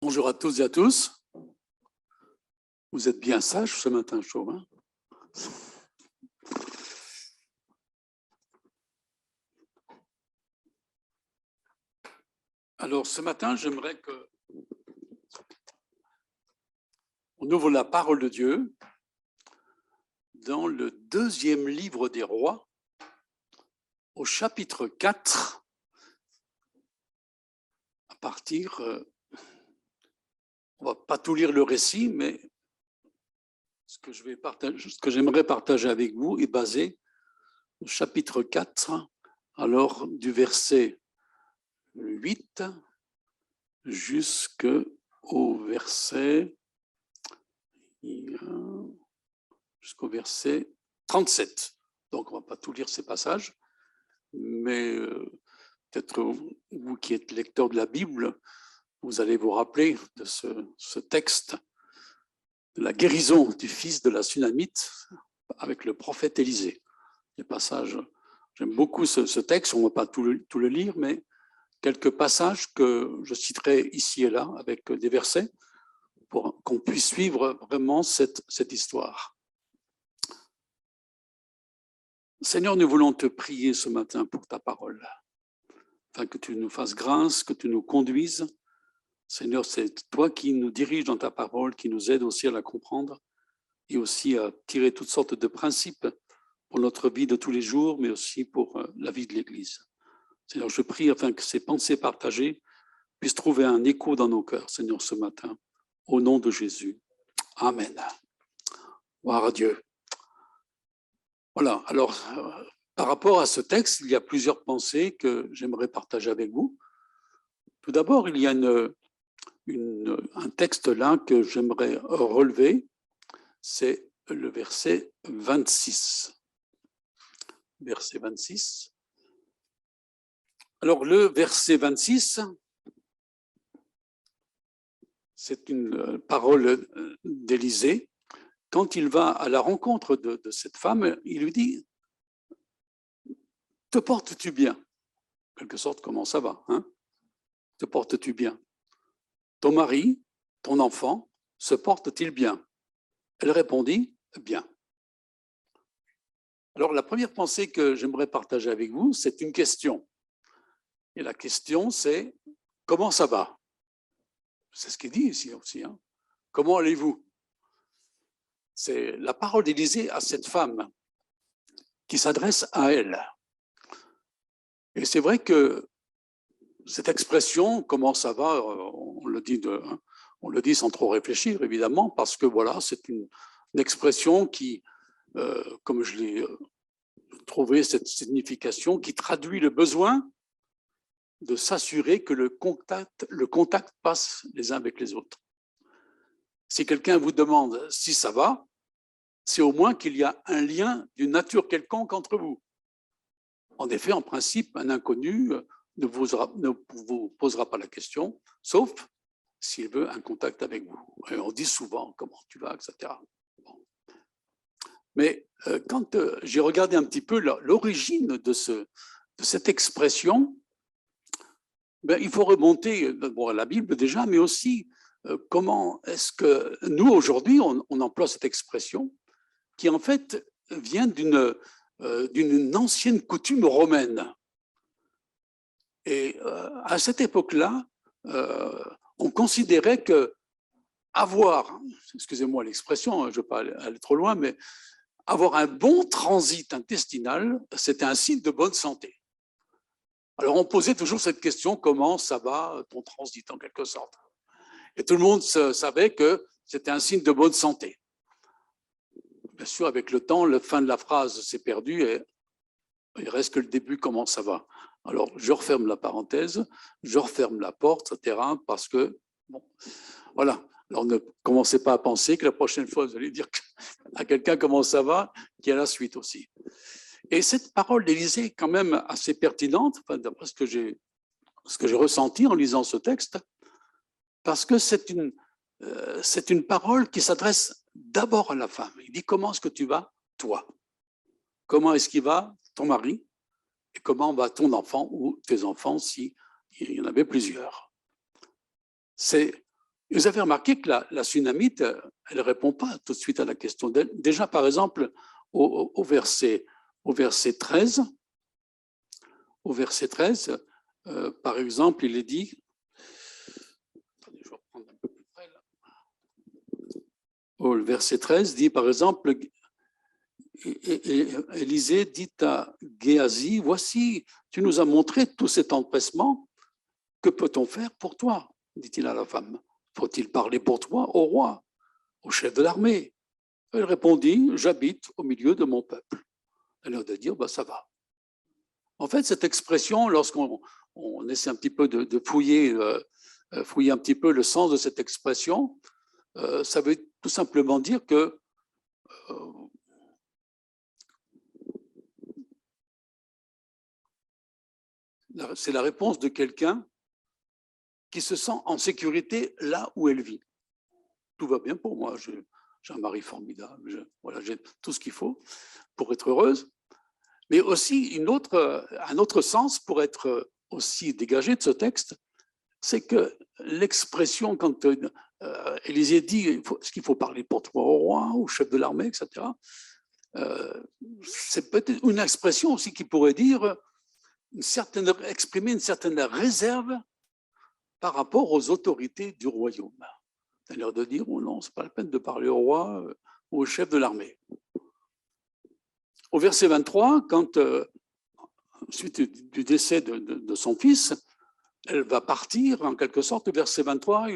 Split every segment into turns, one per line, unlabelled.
Bonjour à tous et à tous. Vous êtes bien sages ce matin chaud, hein? Alors ce matin, j'aimerais qu'on ouvre la parole de Dieu dans le deuxième livre des rois, au chapitre 4, à partir, on ne va pas tout lire le récit, mais ce que j'aimerais partager avec vous est basé au chapitre 4, alors du verset 8 jusqu'au verset 37. Donc, on ne va pas tout lire ces passages, mais peut-être vous qui êtes lecteur de la Bible, vous allez vous rappeler de ce texte, de la guérison du fils de la Sunamite avec le prophète Élisée. Les passages, j'aime beaucoup ce texte, on ne va pas tout le lire, mais quelques passages que je citerai ici et là avec des versets pour qu'on puisse suivre vraiment cette histoire. Seigneur, nous voulons te prier ce matin pour ta parole, afin que tu nous fasses grâce, que tu nous conduises. Seigneur, c'est toi qui nous diriges dans ta parole, qui nous aide aussi à la comprendre et aussi à tirer toutes sortes de principes pour notre vie de tous les jours, mais aussi pour la vie de l'Église. Seigneur, je prie afin que ces pensées partagées puissent trouver un écho dans nos cœurs, Seigneur, ce matin, au nom de Jésus. Amen. Gloire à Dieu. Voilà, alors, par rapport à ce texte, il y a plusieurs pensées que j'aimerais partager avec vous. Tout d'abord, il y a un texte là que j'aimerais relever, c'est le verset 26. Verset 26. Alors, le verset 26, c'est une parole d'Élisée. Quand il va à la rencontre de cette femme, il lui dit « Te portes-tu bien ?» En quelque sorte, comment ça va, hein? Te portes-tu bien? Ton mari, ton enfant, se porte-t-il bien? Elle répondit « Bien ». Alors, la première pensée que j'aimerais partager avec vous, c'est une question. Et la question, c'est « Comment ça va ?» C'est ce qu'il dit ici aussi, hein. Comment allez-vous? C'est la parole d'Élisée à cette femme qui s'adresse à elle. Et c'est vrai que cette expression, comment ça va, on le dit sans trop réfléchir, évidemment, parce que voilà, c'est une expression qui, comme je l'ai trouvé, cette signification qui traduit le besoin de s'assurer que le contact passe les uns avec les autres. Si quelqu'un vous demande si ça va, c'est au moins qu'il y a un lien d'une nature quelconque entre vous. En effet, en principe, un inconnu ne vous posera pas la question, sauf s'il veut un contact avec vous. Et on dit souvent comment tu vas, etc. Bon. Mais quand j'ai regardé un petit peu l'origine de cette expression, ben, il faut remonter à la Bible déjà, mais aussi comment est-ce que nous, aujourd'hui, on emploie cette expression qui, en fait, vient d'une ancienne coutume romaine. Et à cette époque-là, on considérait que avoir, excusez-moi l'expression, je ne veux pas aller trop loin, mais avoir un bon transit intestinal, c'était un signe de bonne santé. Alors on posait toujours cette question, comment ça va ton transit en quelque sorte? Et tout le monde savait que c'était un signe de bonne santé. Bien sûr, avec le temps, la fin de la phrase s'est perdue et il reste que le début, comment ça va? Alors, je referme la parenthèse, je referme la porte, etc., parce que, bon, voilà. Alors, ne commencez pas à penser que la prochaine fois, vous allez dire à quelqu'un comment ça va, qu'il y a la suite aussi. Et cette parole d'Élisée est quand même assez pertinente, enfin, d'après ce que j'ai ressenti en lisant ce texte, parce que c'est une parole qui s'adresse d'abord à la femme. Il dit, comment est-ce que tu vas, toi? Comment est-ce qu'il va, ton mari? Et comment va ton enfant ou tes enfants s'il y en avait plusieurs? C'est Et vous avez remarqué que la Sunamite, elle ne répond pas tout de suite à la question. Déjà, par exemple, au verset 13, par exemple, il est dit, attendez, je vais reprendre un peu plus près là. Le verset 13 dit, par exemple, Élisée dit à Géasi, voici, tu nous as montré tout cet empressement, que peut-on faire pour toi, dit-il à la femme. Faut-il parler pour toi au roi, au chef de l'armée? Elle répondit, j'habite au milieu de mon peuple. Elle a de dire, bah, ça va. En fait, cette expression, lorsqu'on essaie un petit peu de fouiller un petit peu le sens de cette expression, ça veut tout simplement dire que c'est la réponse de quelqu'un qui se sent en sécurité là où elle vit. Tout va bien pour moi, j'ai un mari formidable, voilà, j'ai tout ce qu'il faut pour être heureuse. Mais aussi un autre sens pour être aussi dégagé de ce texte, c'est que l'expression, quand Élisée dit est-ce qu'il faut parler pour toi au roi, au chef de l'armée, etc., c'est peut-être une expression aussi qui pourrait dire exprimer une certaine réserve par rapport aux autorités du royaume. C'est-à-dire de dire, oh non, ce n'est pas la peine de parler au roi ou au chef de l'armée. Au verset 23, quand, suite du décès de son fils, elle va partir, en quelque sorte, au verset 23,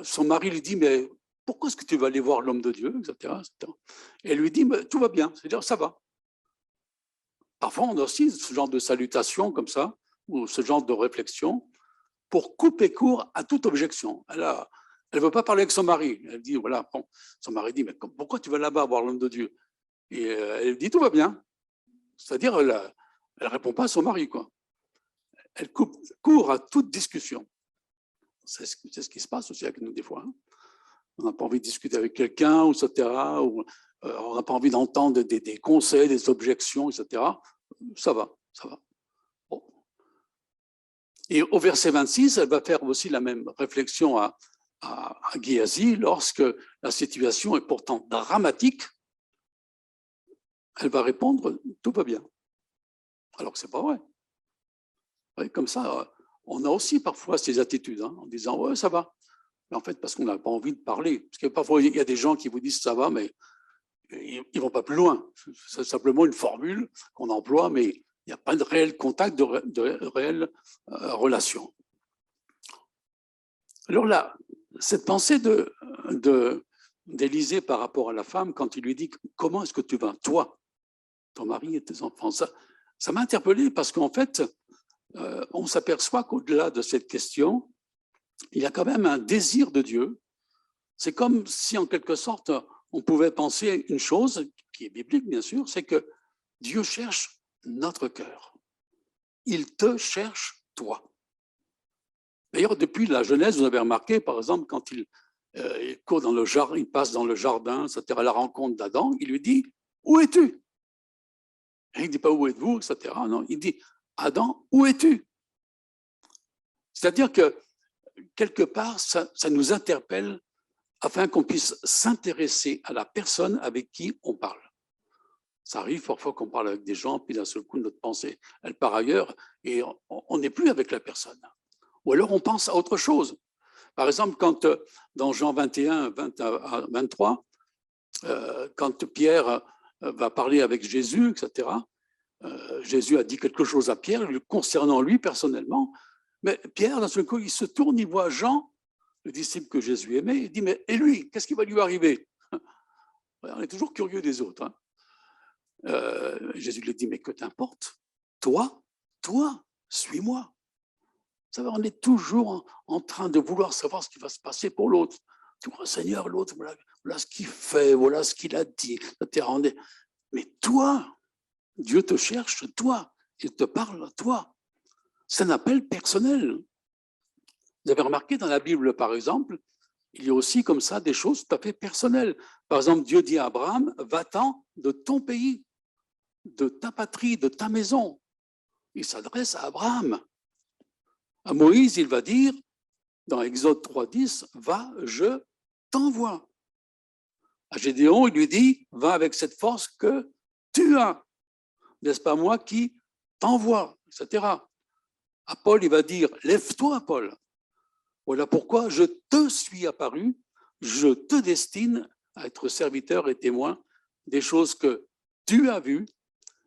son mari lui dit, mais pourquoi est-ce que tu vas aller voir l'homme de Dieu, etc., etc. Et elle lui dit, mais tout va bien, c'est-à-dire, ça va. Parfois, on a aussi ce genre de salutation comme ça, ou ce genre de réflexion, pour couper court à toute objection. Elle ne veut pas parler avec son mari. Elle dit, voilà, bon, son mari dit, mais pourquoi tu vas là-bas voir l'homme de Dieu? Et elle dit, tout va bien. C'est-à-dire, elle ne répond pas à son mari, quoi. Elle coupe court à toute discussion. C'est ce qui se passe aussi avec nous des fois. Hein. On n'a pas envie de discuter avec quelqu'un, etc. Ou, on n'a pas envie d'entendre des conseils, des objections, etc. Ça va, ça va. Bon. Et au verset 26, elle va faire aussi la même réflexion à Géasi lorsque la situation est pourtant dramatique. Elle va répondre « tout va bien ». Alors que ce n'est pas vrai. Ouais, comme ça, on a aussi parfois ces attitudes, hein, en disant « ouais, ça va ». Mais en fait, parce qu'on n'a pas envie de parler. Parce que parfois, il y a des gens qui vous disent « ça va », mais ils ne vont pas plus loin. C'est simplement une formule qu'on emploie, mais il n'y a pas de réel contact, de réelle relation. Alors là, cette pensée d'Élisée par rapport à la femme, quand il lui dit « comment est-ce que tu vas, toi, ton mari et tes enfants ?» Ça m'a interpellé parce qu'en fait, on s'aperçoit qu'au-delà de cette question, il y a quand même un désir de Dieu. C'est comme si, en quelque sorte, on pouvait penser une chose, qui est biblique bien sûr, c'est que Dieu cherche notre cœur. Il te cherche, toi. D'ailleurs, depuis la Genèse, vous avez remarqué, par exemple, quand il court dans le jardin, il passe dans le jardin, c'est-à-dire à la rencontre d'Adam, il lui dit « Où es-tu » Il ne dit pas « Où êtes-vous » etc. Non, il dit « Adam, où es-tu » C'est-à-dire que, quelque part, ça nous interpelle afin qu'on puisse s'intéresser à la personne avec qui on parle. Ça arrive parfois qu'on parle avec des gens, puis d'un seul coup, notre pensée, elle part ailleurs, et on n'est plus avec la personne. Ou alors, on pense à autre chose. Par exemple, quand dans Jean 21, 20 à 23, quand Pierre va parler avec Jésus, etc., Jésus a dit quelque chose à Pierre concernant lui personnellement, mais Pierre, d'un seul coup, il se tourne, il voit Jean, le disciple que Jésus aimait, il dit, mais et lui, qu'est-ce qui va lui arriver? On est toujours curieux des autres. Hein. Jésus lui dit, mais que t'importe? Toi, suis-moi. On est toujours en train de vouloir savoir ce qui va se passer pour l'autre. Tu vois, Seigneur, l'autre, voilà ce qu'il fait, voilà ce qu'il a dit, etc. Mais toi, Dieu te cherche, toi, il te parle à toi. C'est un appel personnel. Vous avez remarqué dans la Bible, par exemple, il y a aussi comme ça des choses tout à fait personnelles. Par exemple, Dieu dit à Abraham, va-t'en de ton pays, de ta patrie, de ta maison. Il s'adresse à Abraham. À Moïse, il va dire, dans Exode 3,10, va, je t'envoie. À Gédéon, il lui dit, va avec cette force que tu as. N'est-ce pas moi qui t'envoie, etc. À Paul, il va dire, lève-toi, Paul. Voilà pourquoi je te suis apparu, je te destine à être serviteur et témoin des choses que tu as vues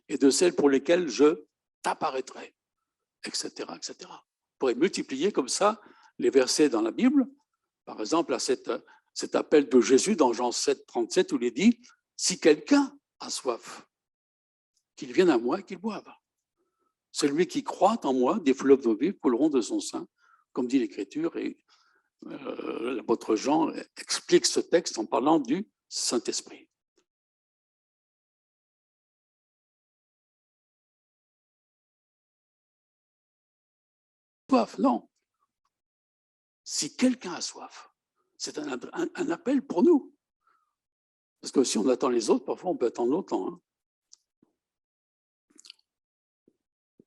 et de celles pour lesquelles je t'apparaîtrai, etc., etc. On pourrait multiplier comme ça les versets dans la Bible, par exemple à cet appel de Jésus dans Jean 7, 37, où il est dit, si quelqu'un a soif, qu'il vienne à moi et qu'il boive. Celui qui croit en moi, des fleuves d'eau vive couleront de son sein, comme dit l'Écriture, et l'apôtre Jean explique ce texte en parlant du Saint-Esprit. Soif, non. Si quelqu'un a soif, c'est un appel pour nous. Parce que si on attend les autres, parfois on peut attendre longtemps. Hein.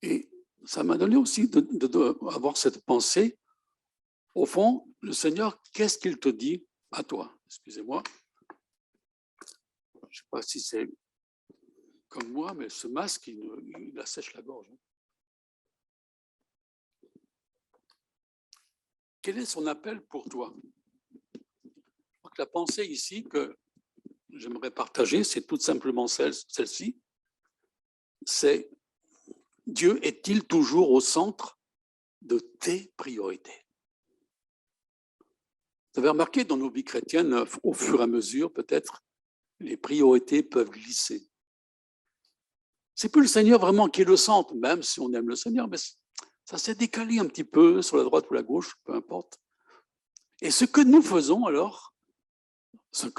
Et ça m'a donné aussi d'avoir cette pensée. Au fond, le Seigneur, qu'est-ce qu'il te dit à toi? Excusez-moi. Je ne sais pas si c'est comme moi, mais ce masque, il assèche la gorge. Quel est son appel pour toi? Je crois que la pensée ici que j'aimerais partager, c'est tout simplement celle-ci. C'est Dieu est-il toujours au centre de tes priorités? Vous avez remarqué dans nos vies chrétiennes, au fur et à mesure, peut-être, les priorités peuvent glisser. C'est plus le Seigneur vraiment qui est le centre, même si on aime le Seigneur, mais ça s'est décalé un petit peu sur la droite ou la gauche, peu importe. Et ce que nous faisons alors, ça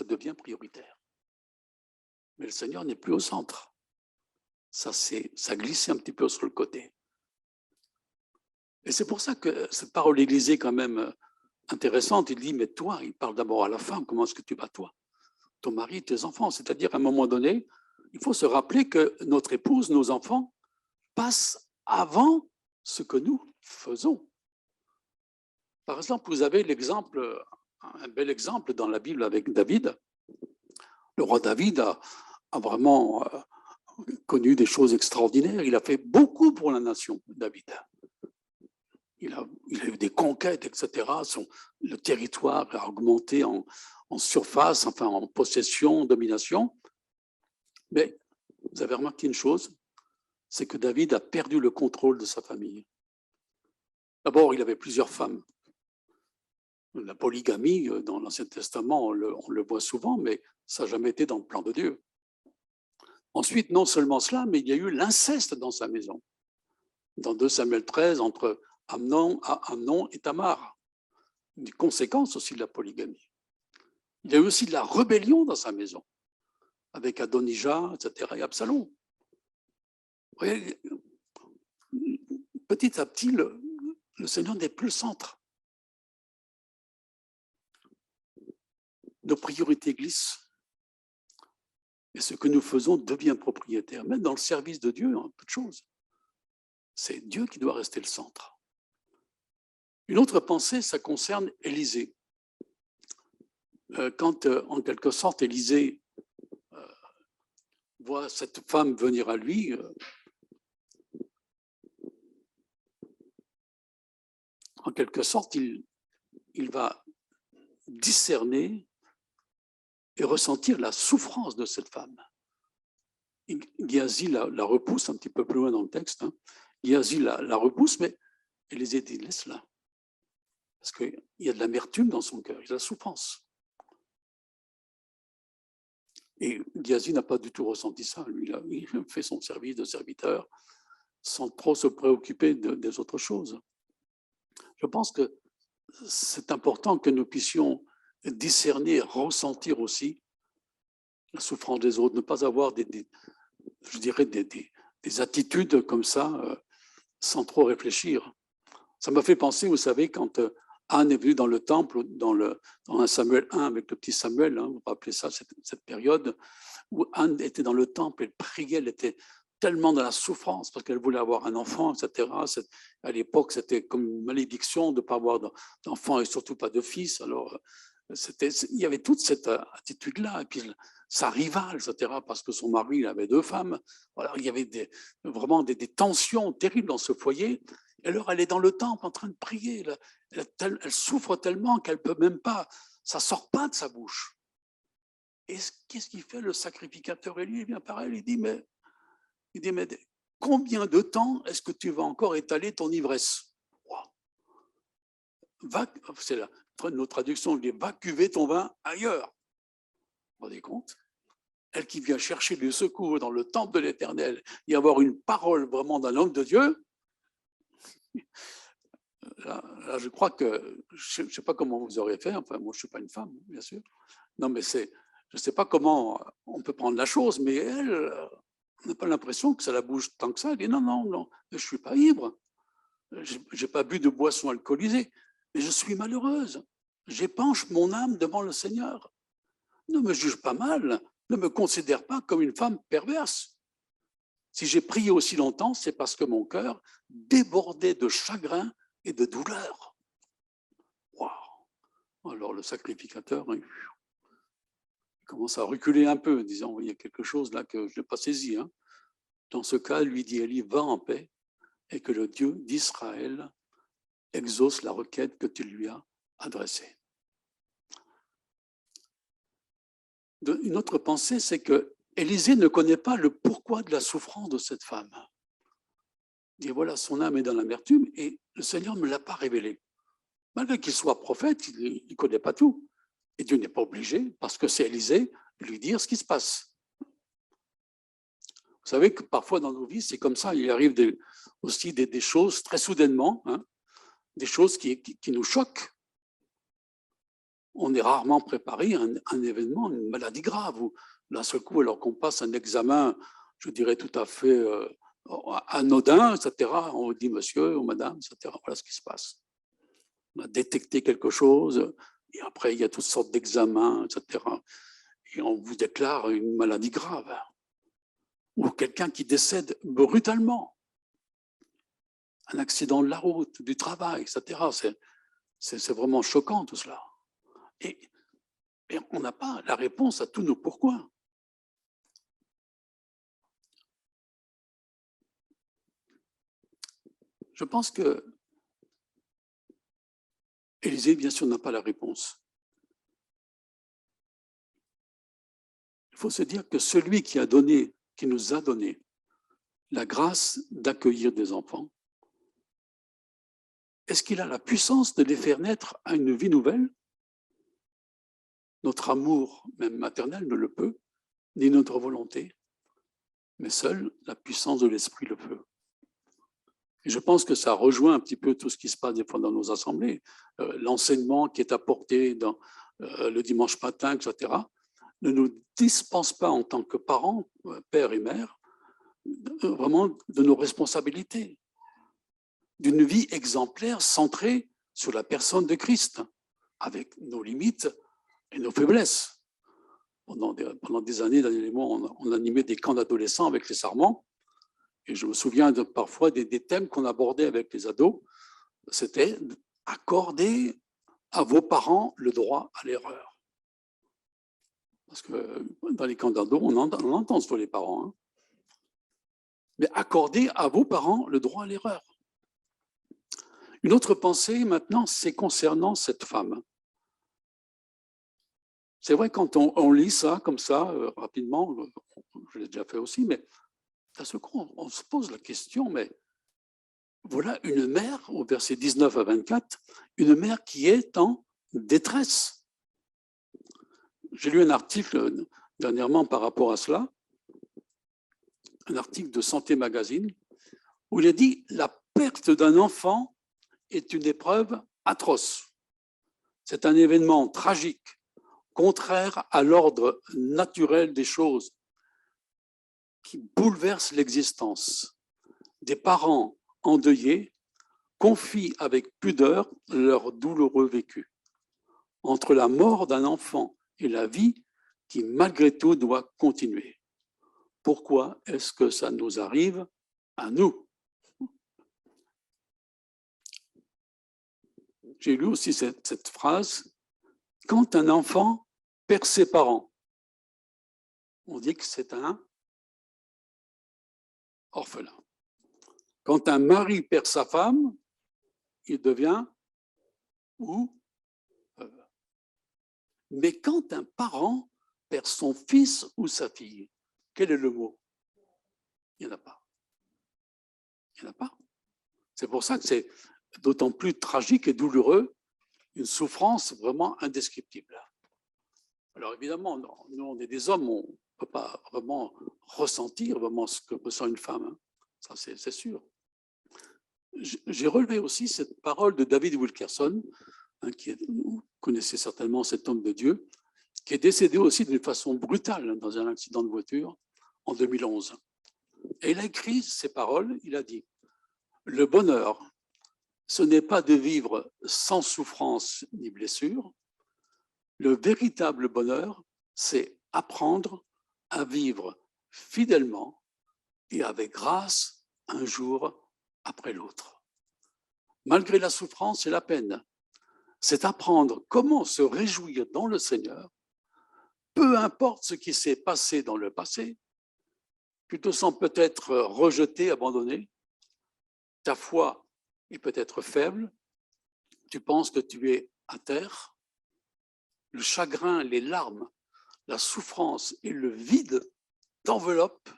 devient prioritaire. Mais le Seigneur n'est plus au centre. Ça glisse un petit peu sur le côté. Et c'est pour ça que cette parole d'Église est quand même intéressante. Il dit, mais toi, il parle d'abord à la femme, comment est-ce que tu vas toi? Ton mari, tes enfants. C'est-à-dire, à un moment donné, il faut se rappeler que notre épouse, nos enfants, passent avant ce que nous faisons. Par exemple, vous avez un bel exemple dans la Bible avec David. Le roi David a vraiment connu des choses extraordinaires. Il a fait beaucoup pour la nation, David. Il a eu des conquêtes, etc. Le territoire a augmenté en surface, enfin en possession, domination. Mais vous avez remarqué une chose, c'est que David a perdu le contrôle de sa famille. D'abord, il avait plusieurs femmes. La polygamie, dans l'Ancien Testament, on le voit souvent, mais ça n'a jamais été dans le plan de Dieu. Ensuite, non seulement cela, mais il y a eu l'inceste dans sa maison. Dans 2 Samuel 13, entre Amnon et Tamar. Une conséquence aussi de la polygamie. Il y a eu aussi de la rébellion dans sa maison, avec Adonijah, etc., et Absalom. Vous voyez, petit à petit, le Seigneur n'est plus le centre. Nos priorités glissent. Et ce que nous faisons devient propriétaire, même dans le service de Dieu, en toute chose. C'est Dieu qui doit rester le centre. Une autre pensée, ça concerne Élisée. Quand, en quelque sorte, Élisée voit cette femme venir à lui, en quelque sorte, il va discerner et ressentir la souffrance de cette femme. Géasi la repousse un petit peu plus loin dans le texte. Hein. Géasi la repousse, mais Élisée dit, laisse-la. Parce qu'il y a de l'amertume dans son cœur, il y a de la souffrance. Et Géasi n'a pas du tout ressenti ça. Lui, il fait son service de serviteur sans trop se préoccuper des autres choses. Je pense que c'est important que nous puissions discerner, ressentir aussi la souffrance des autres, ne pas avoir je dirais des attitudes comme ça sans trop réfléchir. Ça m'a fait penser, vous savez, quand Anne est venue dans le temple, dans 1 Samuel 1 avec le petit Samuel, hein, vous vous rappelez ça, cette période où Anne était dans le temple, elle priait, elle était tellement dans la souffrance parce qu'elle voulait avoir un enfant, etc. À l'époque, c'était comme une malédiction de ne pas avoir d'enfant et surtout pas de fils. Alors, il y avait toute cette attitude-là. Et puis, sa rivale, etc., parce que son mari il avait 2 femmes. Voilà, il y avait vraiment des tensions terribles dans ce foyer. Et alors, elle est dans le temple en train de prier. Elle souffre tellement qu'elle ne peut même pas, ça ne sort pas de sa bouche. Et qu'est-ce qu'il fait, le sacrificateur Élie? Il vient par elle, il dit, mais combien de temps est-ce que tu vas encore étaler ton ivresse? C'est notre traduction, il dit, va cuver ton vin ailleurs. Vous vous rendez compte? Elle qui vient chercher du secours dans le temple de l'Éternel et avoir une parole vraiment d'un homme de Dieu, là, je crois que, je ne sais pas comment vous aurez fait, enfin moi je ne suis pas une femme, bien sûr, non mais je ne sais pas comment on peut prendre la chose, mais elle, on n'a pas l'impression que ça la bouge tant que ça. Elle dit non, je ne suis pas ivre, je n'ai pas bu de boisson alcoolisée, mais je suis malheureuse, j'épanche mon âme devant le Seigneur. Ne me juge pas mal, ne me considère pas comme une femme perverse. Si j'ai prié aussi longtemps, c'est parce que mon cœur débordait de chagrin et de douleur. Waouh! Alors le sacrificateur, il commence à reculer un peu, en disant, il y a quelque chose là que je n'ai pas saisi. Hein. Dans ce cas, lui dit Élie, va en paix, et que le Dieu d'Israël exauce la requête que tu lui as adressée. Une autre pensée, c'est que Élisée ne connaît pas le pourquoi de la souffrance de cette femme. Il dit, voilà, son âme est dans l'amertume et le Seigneur ne me l'a pas révélé. Malgré qu'il soit prophète, il ne connaît pas tout. Et Dieu n'est pas obligé, parce que c'est Élisée, de lui dire ce qui se passe. Vous savez que parfois dans nos vies, c'est comme ça, il arrive aussi des choses très soudainement, hein, des choses qui nous choquent. On est rarement préparé à un événement, une maladie grave, ou d'un seul coup, alors qu'on passe un examen, je dirais tout à fait anodin, etc., on dit monsieur ou madame, etc., voilà ce qui se passe. On a détecté quelque chose, et après, il y a toutes sortes d'examens, etc., et on vous déclare une maladie grave, ou quelqu'un qui décède brutalement, un accident de la route, du travail, etc., c'est vraiment choquant tout cela. Et on n'a pas la réponse à tous nos pourquoi. Je pense que Élisée, bien sûr, n'a pas la réponse. Il faut se dire que celui qui nous a donné la grâce d'accueillir des enfants, est-ce qu'il a la puissance de les faire naître à une vie nouvelle? Notre amour, même maternel, ne le peut, ni notre volonté, mais seule la puissance de l'Esprit le peut. Et je pense que ça rejoint un petit peu tout ce qui se passe des fois dans nos assemblées, l'enseignement qui est apporté dans le dimanche matin, etc., ne nous dispense pas en tant que parents, père et mère, vraiment de nos responsabilités, d'une vie exemplaire centrée sur la personne de Christ, avec nos limites et nos faiblesses. Pendant des années, dans les mois, on animait des camps d'adolescents avec les Sarments, et je me souviens parfois des thèmes qu'on abordait avec les ados, c'était accorder à vos parents le droit à l'erreur. Parce que dans les camps d'ados, on entend sur les parents. Hein. Mais accorder à vos parents le droit à l'erreur. Une autre pensée maintenant, c'est concernant cette femme. C'est vrai, quand on lit ça comme ça, rapidement, je l'ai déjà fait aussi, mais à ce coup, on se pose la question, mais voilà une mère, au verset 19 à 24, une mère qui est en détresse. J'ai lu un article dernièrement par rapport à cela, un article de Santé Magazine, où il a dit « La perte d'un enfant est une épreuve atroce. C'est un événement tragique, contraire à l'ordre naturel des choses, qui bouleverse l'existence. Des parents endeuillés confient avec pudeur leur douloureux vécu. Entre la mort d'un enfant et la vie qui, malgré tout, doit continuer. pourquoi est-ce que ça nous arrive à nous? J'ai lu aussi cette phrase, quand un enfant perd ses parents, on dit que c'est un orphelin. Quand un mari perd sa femme, il devient ou mais quand un parent perd son fils ou sa fille, quel est le mot? Il n'y en a pas. Il n'y en a pas. C'est pour ça que c'est d'autant plus tragique et douloureux, une souffrance vraiment indescriptible. Alors évidemment, nous, on est des hommes, on ne peut pas vraiment ressentir vraiment ce que ressent une femme. Hein. Ça, c'est sûr. J'ai relevé aussi cette parole de David Wilkerson, hein, vous connaissez certainement cet homme de Dieu, qui est décédé aussi d'une façon brutale hein, dans un accident de voiture en 2011. Et il a écrit ces paroles, il a dit « Le bonheur, ce n'est pas de vivre sans souffrance ni blessure. Le véritable bonheur, c'est apprendre à vivre fidèlement et avec grâce un jour après l'autre. Malgré la souffrance et la peine, c'est apprendre comment se réjouir dans le Seigneur, peu importe ce qui s'est passé dans le passé, tu te sens peut-être rejeté, abandonné, ta foi est peut-être faible, tu penses que tu es à terre, le chagrin, les larmes, la souffrance et le vide t'enveloppent,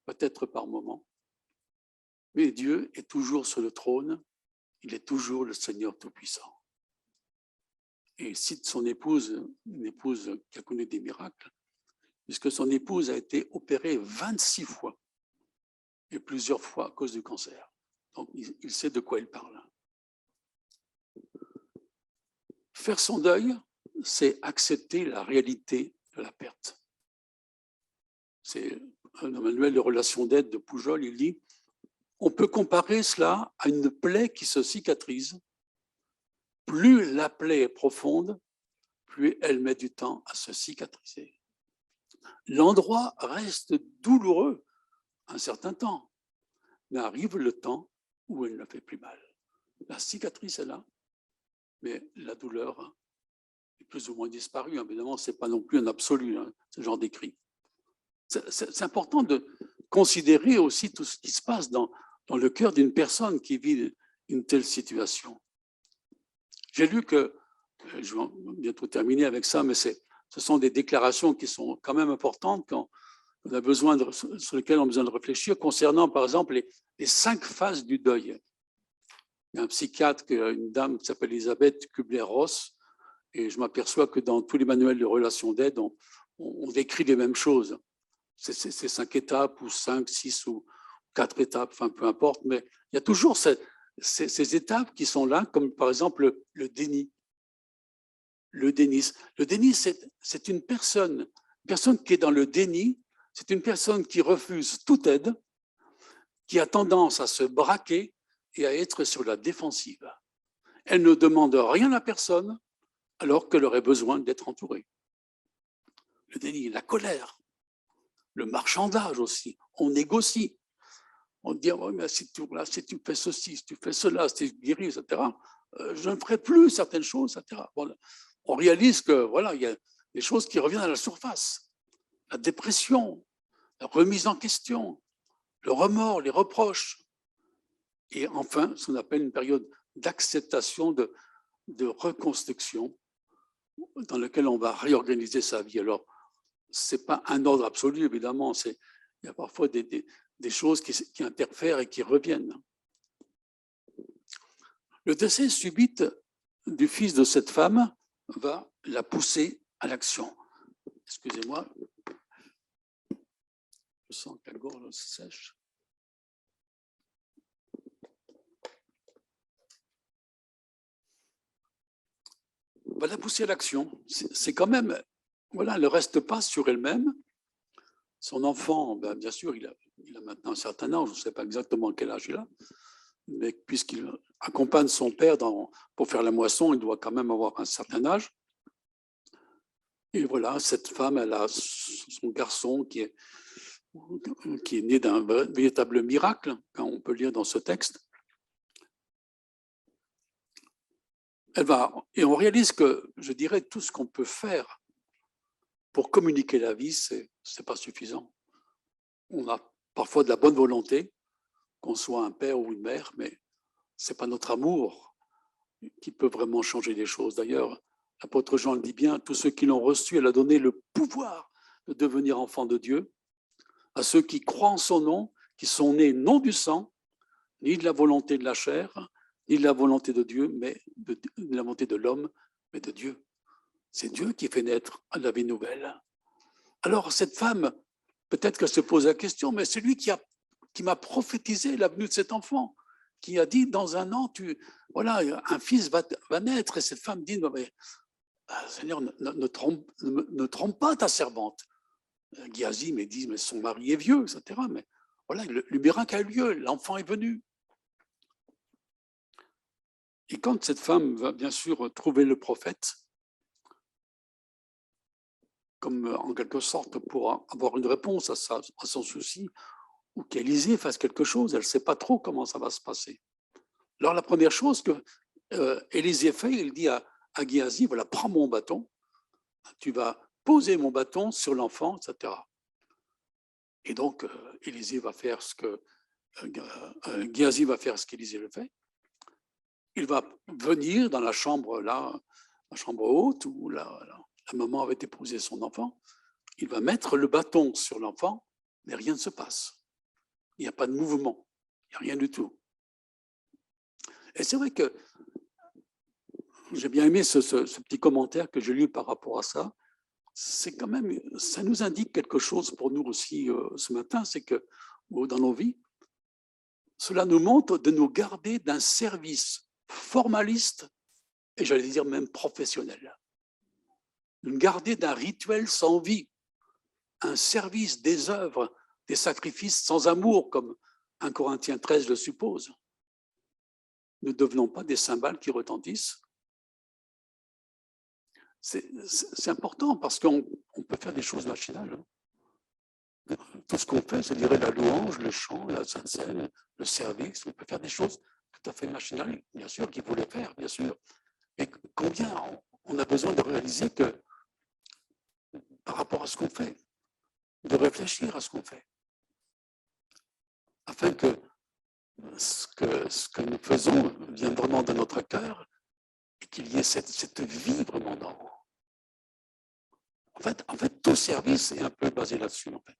peut-être par moments, mais Dieu est toujours sur le trône, il est toujours le Seigneur Tout-Puissant. Et cite son épouse, une épouse qui a connu des miracles, puisque son épouse a été opérée 26 fois, et plusieurs fois à cause du cancer. Donc, il sait de quoi il parle. Faire son deuil, c'est accepter la réalité de la perte. C'est un manuel de relations d'aide de Poujol, il dit « On peut comparer cela à une plaie qui se cicatrise. Plus la plaie est profonde, plus elle met du temps à se cicatriser. L'endroit reste douloureux un certain temps, mais arrive le temps où elle ne fait plus mal. La cicatrice est là, mais la douleur est plus ou moins disparue. Évidemment, ce n'est pas non plus un absolu, hein, ce genre d'écrit. C'est important de considérer aussi tout ce qui se passe dans le cœur d'une personne qui vit une telle situation. J'ai lu que, je vais bientôt terminer avec ça, mais ce sont des déclarations qui sont quand même importantes quand on a besoin sur lesquelles on a besoin de réfléchir concernant, par exemple, les 5 phases du deuil. Il y a un psychiatre, une dame qui s'appelle Elisabeth Kubler-Ross, et je m'aperçois que dans tous les manuels de relations d'aide, on décrit les mêmes choses. C'est 5 étapes, ou 5, 6 ou 4 étapes, enfin peu importe, mais il y a toujours ces étapes qui sont là, comme par exemple le déni. Le déni, c'est une personne qui est dans le déni, c'est une personne qui refuse toute aide, qui a tendance à se braquer et à être sur la défensive. Elle ne demande rien à personne alors qu'elle aurait besoin d'être entourée. Le déni, la colère, le marchandage aussi, on négocie. On dit, oh, mais si tu fais ceci, si tu fais cela, si tu guéris, etc., je ne ferai plus certaines choses, etc. Bon, on réalise que voilà, il y a des choses qui reviennent à la surface. La dépression, la remise en question, le remords, les reproches. Et enfin, ce qu'on appelle une période d'acceptation, de reconstruction, dans laquelle on va réorganiser sa vie. Alors, ce n'est pas un ordre absolu, évidemment, il y a parfois des choses qui interfèrent et qui reviennent. Le décès subit du fils de cette femme va la pousser à l'action. Excusez-moi, je sens que la gorge sèche. Va la pousser à l'action. C'est quand même, voilà, elle ne reste pas sur elle-même. Son enfant, ben, bien sûr, il a maintenant un certain âge, je ne sais pas exactement quel âge il a, mais puisqu'il accompagne son père pour faire la moisson, il doit quand même avoir un certain âge. Et voilà, cette femme, elle a son garçon qui est qui est né d'un véritable miracle, quand on peut lire dans ce texte. Et on réalise que, je dirais, tout ce qu'on peut faire pour communiquer la vie, c'est pas suffisant. On a parfois de la bonne volonté, qu'on soit un père ou une mère, mais c'est pas notre amour qui peut vraiment changer les choses. D'ailleurs, l'apôtre Jean le dit bien, tous ceux qui l'ont reçu, elle a donné le pouvoir de devenir enfants de Dieu, à ceux qui croient en son nom, qui sont nés non du sang, ni de la volonté de la chair, ni de la volonté de Dieu, mais de la volonté de l'homme, mais de Dieu. C'est Dieu qui fait naître la vie nouvelle. Alors cette femme, peut-être qu'elle se pose la question, mais c'est lui qui m'a prophétisé la venue de cet enfant, qui a dit dans un an, voilà, un fils va naître. Et cette femme dit, mais, Seigneur, ne trompe pas ta servante. Géasi me dit, mais son mari est vieux, etc. Mais voilà, le miracle a eu lieu, l'enfant est venu. Et quand cette femme va bien sûr trouver le prophète, comme en quelque sorte pour avoir une réponse à son souci, ou qu'Élisée fasse quelque chose, elle ne sait pas trop comment ça va se passer. Alors la première chose que Élisée fait, il dit à Géasi, voilà, prends mon bâton, tu vas poser mon bâton sur l'enfant, etc. Et donc Élisée va faire ce que Géasi va faire ce qu'Élisée le fait. Il va venir dans la chambre là, la chambre haute où la maman avait épousé son enfant. Il va mettre le bâton sur l'enfant, mais rien ne se passe. Il n'y a pas de mouvement, il n'y a rien du tout. Et c'est vrai que j'ai bien aimé ce petit commentaire que j'ai lu par rapport à ça. C'est quand même, ça nous indique quelque chose pour nous aussi ce matin, c'est que dans nos vies, cela nous montre de nous garder d'un service formaliste et j'allais dire même professionnel. De nous garder d'un rituel sans vie, un service des œuvres, des sacrifices sans amour, comme 1 Corinthiens 13 le suppose. Ne devenons pas des cymbales qui retentissent. C'est important parce qu'on peut faire des choses machinales. Tout ce qu'on fait, je dirais la louange, le chant, la sainte scène, le service, on peut faire des choses tout à fait machinales, bien sûr, qu'il faut les faire, bien sûr. Mais combien on a besoin de réaliser que, par rapport à ce qu'on fait, de réfléchir à ce qu'on fait, afin que ce que nous faisons vienne vraiment de notre cœur et qu'il y ait cette vie vraiment dans nous. En fait, tout service est un peu basé là-dessus, en fait.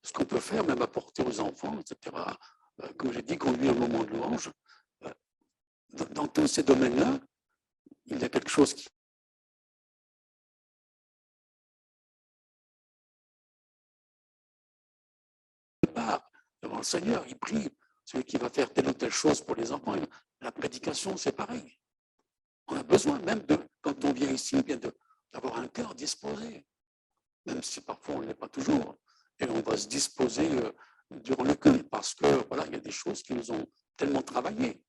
Ce qu'on peut faire, même apporter aux enfants, etc. Comme j'ai dit, conduire un moment de louange. Dans tous ces domaines-là, il y a quelque chose qui part devant le Seigneur, il prie. Celui qui va faire telle ou telle chose pour les enfants, la prédication, c'est pareil. On a besoin même quand on vient ici, d'avoir un cœur disposé, même si parfois on ne l'est pas toujours, et on va se disposer durant le culte, parce que voilà, il y a des choses qui nous ont tellement travaillé.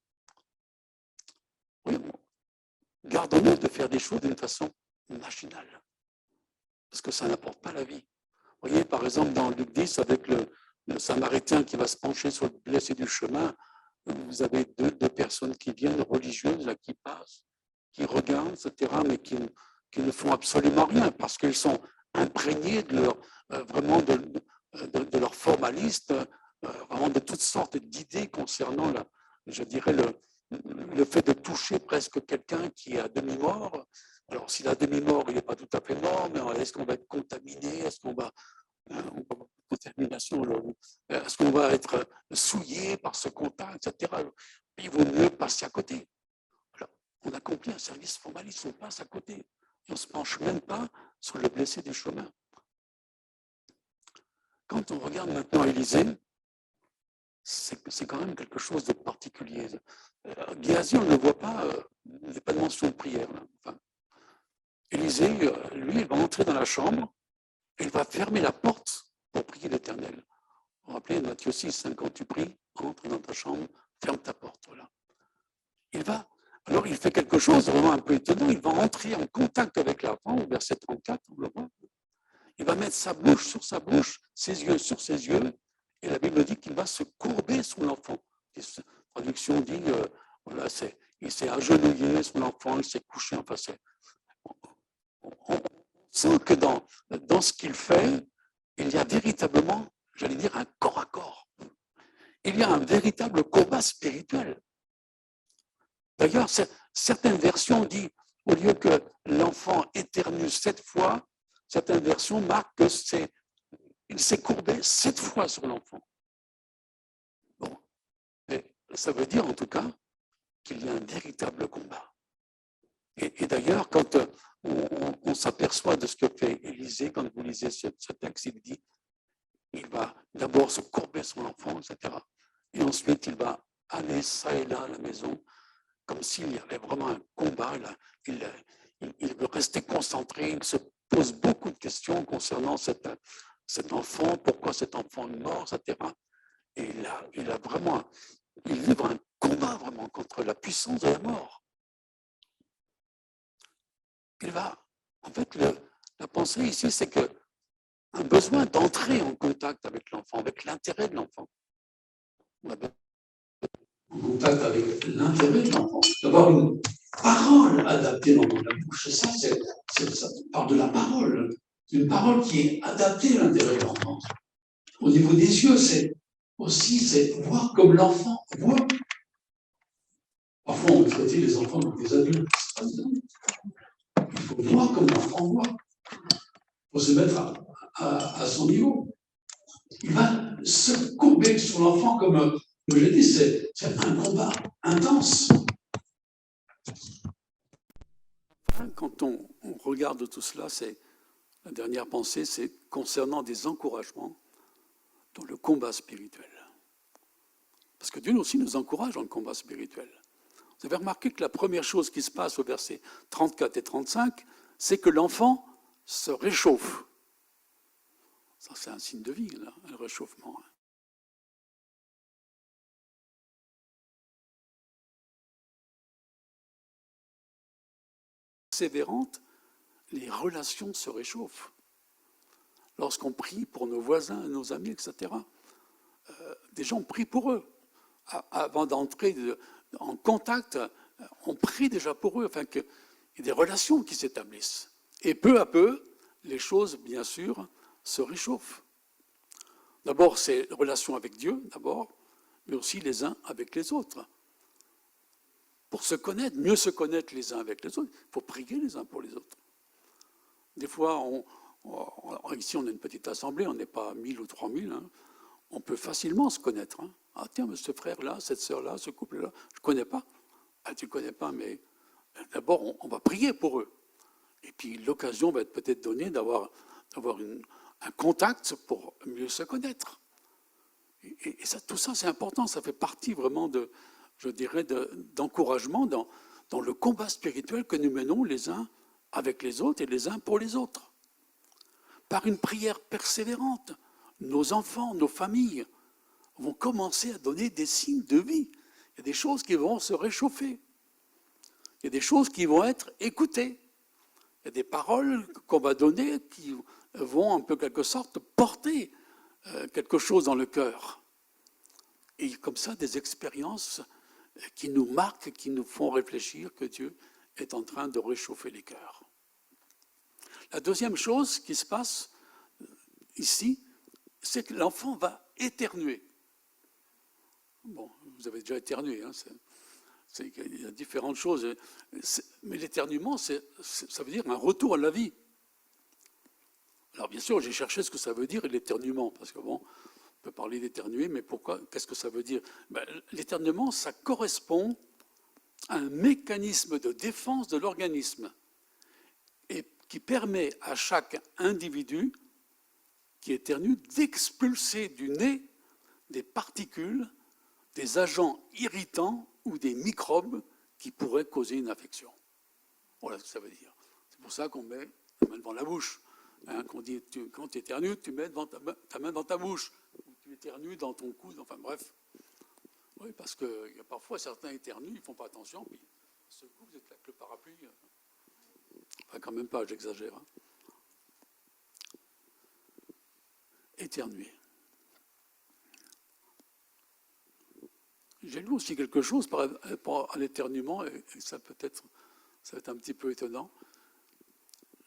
Oui, gardons-nous de faire des choses d'une façon machinale, parce que ça n'apporte pas la vie. Vous voyez, par exemple, dans Luc 10, avec le Samaritain qui va se pencher sur le blessé du chemin, vous avez deux personnes qui viennent, religieuses, là, qui passent, qui regardent, etc., mais qui ne font absolument rien, parce qu'ils sont imprégnés de leur, vraiment de leur formaliste, vraiment de toutes sortes d'idées concernant, je dirais, le fait de toucher presque quelqu'un qui est à demi-mort. Alors, s'il est à demi-mort, il n'est pas tout à fait mort, mais est-ce qu'on va être contaminé? Est-ce qu'on va contamination, est-ce qu'on va être souillé par ce contact, etc. Il vaut mieux passer à côté. Alors, on accomplit un service formaliste, on passe à côté. Et on ne se penche même pas sur le blessé du chemin. Quand on regarde maintenant Élisée, c'est quand même quelque chose de particulier. Géasi, on ne voit pas, il n'y a pas de mention de prière. Enfin, Élisée, lui, il va entrer dans la chambre, et il va fermer la porte pour prier l'Éternel. Vous vous rappelez, Matthieu 6, quand tu pries, entre dans ta chambre, ferme ta porte. Voilà. Alors il fait quelque chose de vraiment un peu étonnant, il va entrer en contact avec l'enfant, au verset 34, on le voit. il va mettre sa bouche sur sa bouche, ses yeux sur ses yeux, et la Bible dit qu'il va se courber sur l'enfant. La traduction dit, voilà, il s'est agenouillé sur l'enfant, il s'est couché, enfin on sent que dans ce qu'il fait, il y a véritablement, j'allais dire, un corps à corps. Il y a un véritable combat spirituel. D'ailleurs, certaines versions disent, au lieu que l'enfant éternue 7 fois, certaines versions marquent qu'il s'est courbé 7 fois sur l'enfant. Bon, et ça veut dire en tout cas qu'il y a un véritable combat. Et d'ailleurs, quand on s'aperçoit de ce que fait Élisée, quand vous lisez ce texte, il dit, il va d'abord se courber sur l'enfant, etc. Et ensuite, il va aller ça et là à la maison, comme s'il y avait vraiment un combat. Là. Il veut rester concentré, il se pose beaucoup de questions concernant cet enfant, pourquoi cet enfant est mort, etc. Et il livre un combat vraiment contre la puissance de la mort. En fait, la pensée ici, c'est que un besoin d'entrer en contact avec l'enfant, avec l'intérêt de l'enfant. En contact avec l'intérêt de l'enfant, d'avoir une parole adaptée dans la bouche. Ça parle de la parole, une parole qui est adaptée à l'intérêt de l'enfant. Au niveau des yeux, c'est voir comme l'enfant voit. Parfois, on veut traiter les enfants comme des adultes. Il faut voir comme l'enfant voit. Il faut se mettre à son niveau. Il va se courber sur l'enfant comme je l'ai dit, c'est un combat intense. Quand on regarde tout cela, la dernière pensée, c'est concernant des encouragements dans le combat spirituel. Parce que Dieu aussi nous encourage dans le combat spirituel. Vous avez remarqué que la première chose qui se passe au verset 34 et 35, c'est que l'enfant se réchauffe. Ça, c'est un signe de vie, là, le réchauffement. Persévérante, les relations se réchauffent. Lorsqu'on prie pour nos voisins, nos amis, etc., des gens prient pour eux. Avant d'entrer en contact, on prie déjà pour eux, afin qu'il y ait des relations qui s'établissent. Et peu à peu, les choses, bien sûr, se réchauffent. D'abord, c'est relations avec Dieu, d'abord, mais aussi les uns avec les autres. Pour se connaître, mieux se connaître les uns avec les autres, il faut prier les uns pour les autres. Des fois, ici, on a une petite assemblée, on n'est pas 1000 ou 3000, hein. On peut facilement se connaître. Hein. Ah tiens, ce frère-là, cette sœur-là, ce couple-là, je ne connais pas. Ah, tu ne connais pas, mais d'abord, on va prier pour eux. Et puis, l'occasion va être peut-être donnée d'avoir un contact pour mieux se connaître. Et ça, tout ça, c'est important. Ça fait partie vraiment d'encouragement dans le combat spirituel que nous menons les uns avec les autres et les uns pour les autres. Par une prière persévérante, nos enfants, nos familles vont commencer à donner des signes de vie. Il y a des choses qui vont se réchauffer. Il y a des choses qui vont être écoutées. Il y a des paroles qu'on va donner qui vont, en quelque sorte, porter quelque chose dans le cœur. Et comme ça, des expériences qui nous marquent, qui nous font réfléchir que Dieu est en train de réchauffer les cœurs. La deuxième chose qui se passe ici, c'est que l'enfant va éternuer. Bon, vous avez déjà éternué, hein, il y a différentes choses. Mais l'éternuement, ça veut dire un retour à la vie. Alors bien sûr, j'ai cherché ce que ça veut dire l'éternuement, parce que bon, on peut parler d'éternuer, mais pourquoi? Qu'est-ce que ça veut dire? L'éternuement, ça correspond à un mécanisme de défense de l'organisme et qui permet à chaque individu qui éternue d'expulser du nez des particules, des agents irritants ou des microbes qui pourraient causer une infection. Voilà ce que ça veut dire. C'est pour ça qu'on met la main devant la bouche. Hein, qu'on dit, quand tu éternues, tu mets ta main dans ta bouche. Ou tu éternues dans ton coude, enfin bref. Oui, parce que parfois certains éternuent, ils ne font pas attention, puis ce coup, vous êtes avec le parapluie. Enfin, quand même pas, j'exagère. Hein. éternuer. J'ai lu aussi quelque chose par rapport à l'éternuement, et ça va être un petit peu étonnant.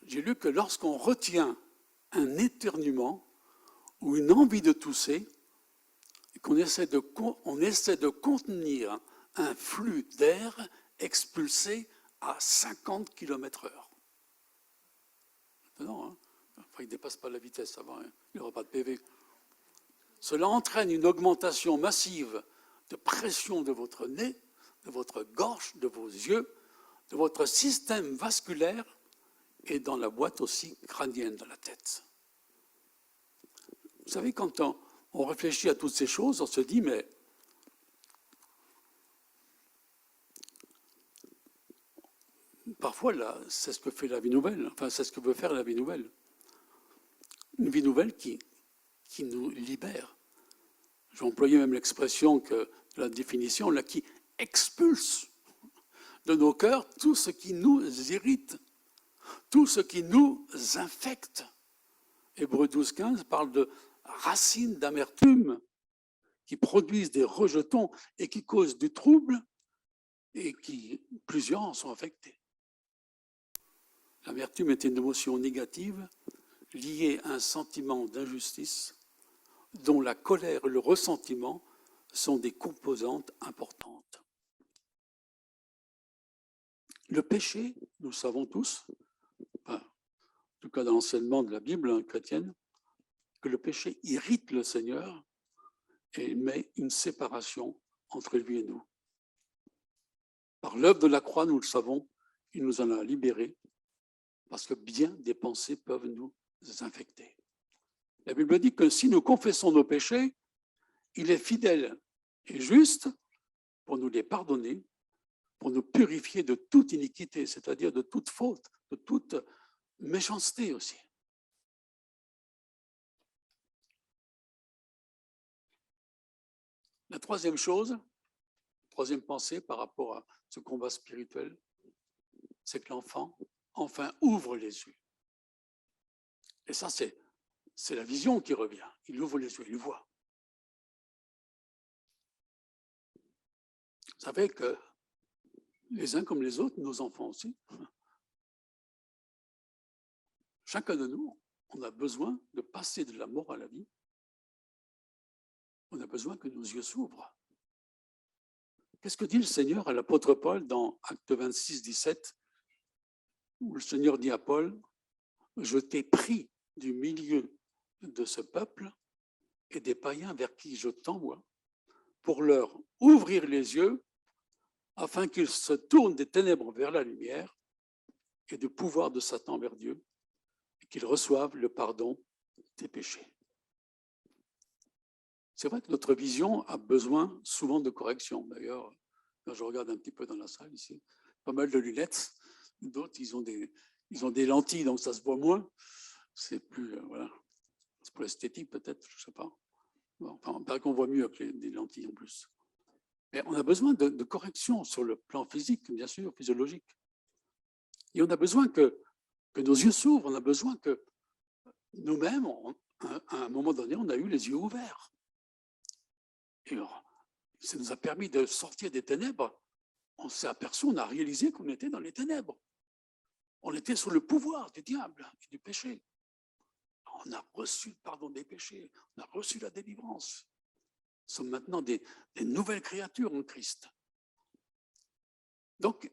J'ai lu que lorsqu'on retient un éternuement ou une envie de tousser, et qu'on essaie de contenir un flux d'air expulsé à 50 km/h. Étonnant, hein? Enfin, il ne dépasse pas la vitesse, ça va, hein, il n'aura pas de PV. Cela entraîne une augmentation massive de pression de votre nez, de votre gorge, de vos yeux, de votre système vasculaire et dans la boîte aussi crânienne de la tête. Vous savez, quand on réfléchit à toutes ces choses, on se dit, mais parfois, là, c'est ce que fait la vie nouvelle, enfin, c'est ce que veut faire la vie nouvelle. Une vie nouvelle qui nous libère. J'ai employé même l'expression que la définition, là, qui expulse de nos cœurs tout ce qui nous irrite, tout ce qui nous infecte. Hébreux 12-15 parle de racines d'amertume qui produisent des rejetons et qui causent du trouble et qui, plusieurs en sont affectés. L'amertume est une émotion négative liée à un sentiment d'injustice dont la colère et le ressentiment sont des composantes importantes. Le péché, nous le savons tous, en tout cas dans l'enseignement de la Bible chrétienne, que le péché irrite le Seigneur et met une séparation entre lui et nous. Par l'œuvre de la croix, nous le savons, il nous en a libérés parce que bien des pensées peuvent nous infecter. La Bible dit que si nous confessons nos péchés, il est fidèle et juste pour nous les pardonner, pour nous purifier de toute iniquité, c'est-à-dire de toute faute, de toute méchanceté aussi. La troisième chose, troisième pensée par rapport à ce combat spirituel, c'est que l'enfant, enfin, ouvre les yeux. Et ça, c'est la vision qui revient. Il ouvre les yeux, il voit. Vous savez que les uns comme les autres, nos enfants aussi, chacun de nous, on a besoin de passer de la mort à la vie. On a besoin que nos yeux s'ouvrent. Qu'est-ce que dit le Seigneur à l'apôtre Paul dans Acte 26, 17, où le Seigneur dit à Paul, « Je t'ai pris du milieu de ce peuple et des païens vers qui je t'envoie pour leur ouvrir les yeux afin qu'ils se tournent des ténèbres vers la lumière et du pouvoir de Satan vers Dieu et qu'ils reçoivent le pardon des péchés. » C'est vrai que notre vision a besoin souvent de correction. D'ailleurs, quand je regarde un petit peu dans la salle ici, pas mal de lunettes. D'autres, ils ont des lentilles, donc ça se voit moins. C'est plus, voilà. C'est pour l'esthétique peut-être, je ne sais pas. Bon, enfin, paraît qu'on voit mieux avec des lentilles en plus. Mais on a besoin de correction sur le plan physique, bien sûr, physiologique. Et on a besoin que nos yeux s'ouvrent, on a besoin que nous-mêmes, à un moment donné, on a eu les yeux ouverts. Et alors, ça nous a permis de sortir des ténèbres. On s'est aperçu, on a réalisé qu'on était dans les ténèbres. On était sous le pouvoir du diable et du péché. On a reçu le pardon des péchés, on a reçu la délivrance. Nous sommes maintenant des nouvelles créatures en Christ. Donc,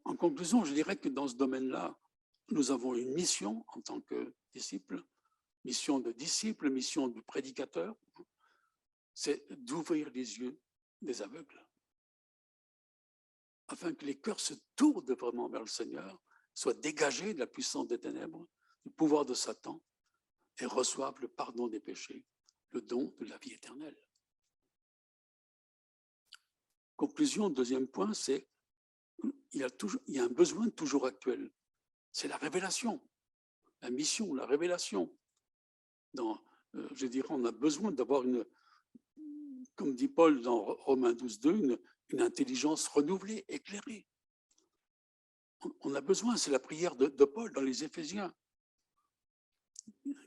en conclusion, je dirais que dans ce domaine-là, nous avons une mission en tant que disciples, mission de disciples, mission de prédicateur, c'est d'ouvrir les yeux des aveugles, afin que les cœurs se tournent vraiment vers le Seigneur, soient dégagés de la puissance des ténèbres, du pouvoir de Satan, et reçoivent le pardon des péchés, le don de la vie éternelle. Conclusion, deuxième point, c'est qu'il y a un besoin toujours actuel. C'est la révélation, la mission, la révélation. Je dirais, on a besoin d'avoir comme dit Paul dans Romains 12, 2, une intelligence renouvelée, éclairée. On a besoin, c'est la prière de Paul dans les Éphésiens,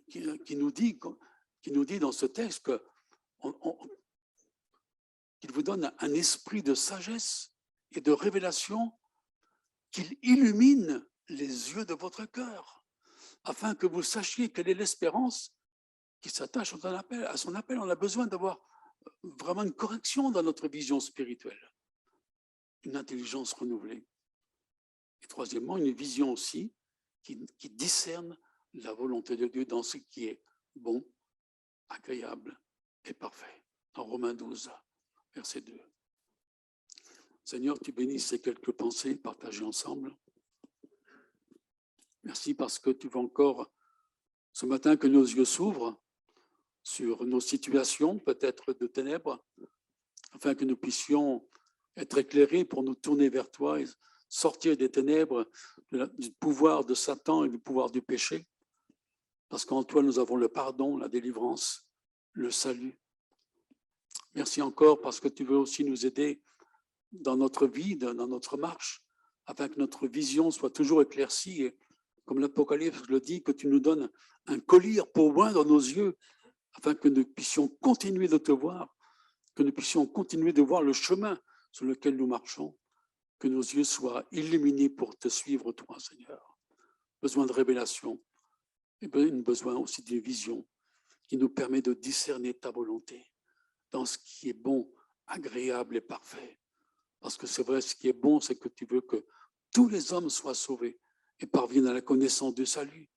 qui nous dit qui nous dit dans ce texte qu'il vous donne un esprit de sagesse et de révélation, qu'il illumine les yeux de votre cœur, afin que vous sachiez quelle est l'espérance qui s'attache à son appel. On a besoin d'avoir vraiment une correction dans notre vision spirituelle, une intelligence renouvelée. Et troisièmement, une vision aussi qui discerne la volonté de Dieu dans ce qui est bon, agréable et parfait. Dans Romains 12, verset 2. Seigneur, tu bénisses ces quelques pensées partagées ensemble. Merci parce que tu veux encore ce matin que nos yeux s'ouvrent sur nos situations, peut-être de ténèbres, afin que nous puissions être éclairés pour nous tourner vers toi et sortir des ténèbres, du pouvoir de Satan et du pouvoir du péché, parce qu'en toi nous avons le pardon, la délivrance, le salut. Merci encore parce que tu veux aussi nous aider dans notre vie, dans notre marche, afin que notre vision soit toujours éclaircie et, comme l'Apocalypse le dit, que tu nous donnes un collier pour oindre nos yeux, afin que nous puissions continuer de te voir, que nous puissions continuer de voir le chemin sur lequel nous marchons, que nos yeux soient illuminés pour te suivre, toi, Seigneur. Besoin de révélation et besoin aussi d'une vision qui nous permet de discerner ta volonté dans ce qui est bon, agréable et parfait. Parce que c'est vrai, ce qui est bon, c'est que tu veux que tous les hommes soient sauvés et parviennent à la connaissance du salut.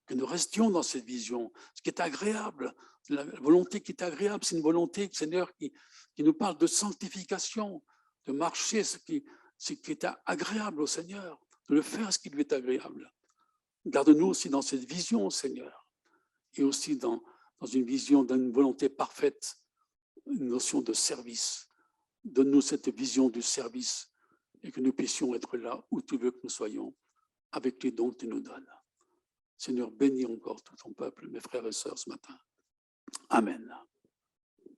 Que nous restions dans cette vision. Ce qui est agréable, la volonté qui est agréable, c'est une volonté, Seigneur, qui nous parle de sanctification, de marcher ce qui est agréable au Seigneur, de le faire ce qui lui est agréable. Garde-nous aussi dans cette vision, Seigneur, et aussi dans une vision d'une volonté parfaite, une notion de service. Donne-nous cette vision du service et que nous puissions être là où tu veux que nous soyons, avec les dons que tu nous donnes. Seigneur, bénis encore tout ton peuple, mes frères et sœurs, ce matin. Amen.